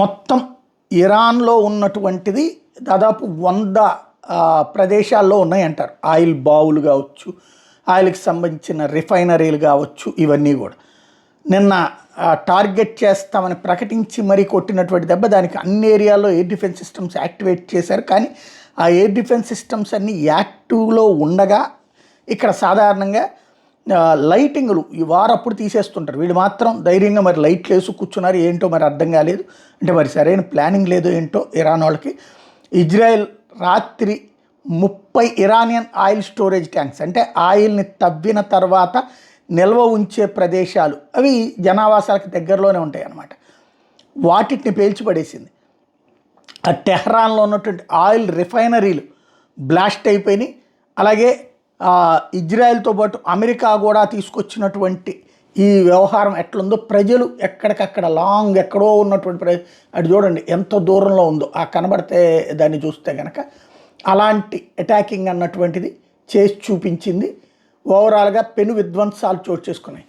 మొత్తం ఇరాన్లో ఉన్నటువంటిది దాదాపు 100 ప్రదేశాల్లో ఉన్నాయంటారు. ఆయిల్ బావులు కావచ్చు, ఆయిల్కి సంబంధించిన రిఫైనరీలు కావచ్చు, ఇవన్నీ కూడా నిన్న టార్గెట్ చేస్తామని ప్రకటించి మరీ కొట్టినటువంటి దెబ్బ. దానికి అన్ని ఏరియాల్లో ఎయిర్ డిఫెన్స్ సిస్టమ్స్ యాక్టివేట్ చేశారు. కానీ ఆ ఎయిర్ డిఫెన్స్ సిస్టమ్స్ అన్నీ యాక్టివ్లో ఉండగా ఇక్కడ సాధారణంగా లైటింగ్లు ఈ వారప్పుడు తీసేస్తుంటారు. వీళ్ళు మాత్రం ధైర్యంగా మరి లైట్లు వేసి కూర్చున్నారు. ఏంటో మరి అర్థం కాలేదు. అంటే మరి సరైన ప్లానింగ్ లేదో ఏంటో ఇరాన్ వాళ్ళకి. ఇజ్రాయెల్ రాత్రి 30 ఇరానియన్ ఆయిల్ స్టోరేజ్ ట్యాంక్స్, అంటే ఆయిల్ని తవ్విన తర్వాత నిల్వ ఉంచే ప్రదేశాలు, అవి జనావాసాలకు దగ్గరలోనే ఉంటాయి అన్నమాట, వాటిని పేల్చిపడేసింది. ఆ టెహ్రాన్లో ఉన్నటువంటి ఆయిల్ రిఫైనరీలు బ్లాస్ట్ అయిపోయినాయి. అలాగే ఇజ్రాయెల్తో పాటు అమెరికా కూడా తీసుకొచ్చినటువంటి ఈ వ్యవహారం ఎట్లుందో, ప్రజలు ఎక్కడికక్కడ లాంగ్ ఎక్కడో ఉన్నటువంటి అటు చూడండి ఎంత దూరంలో ఉందో, ఆ కనబడితే దాన్ని చూస్తే కనుక అలాంటి అటాకింగ్ అన్నటువంటిది చేసి చూపించింది. ఓవరాల్గా పెను విధ్వంసాలు చోటు చేసుకున్నాయి.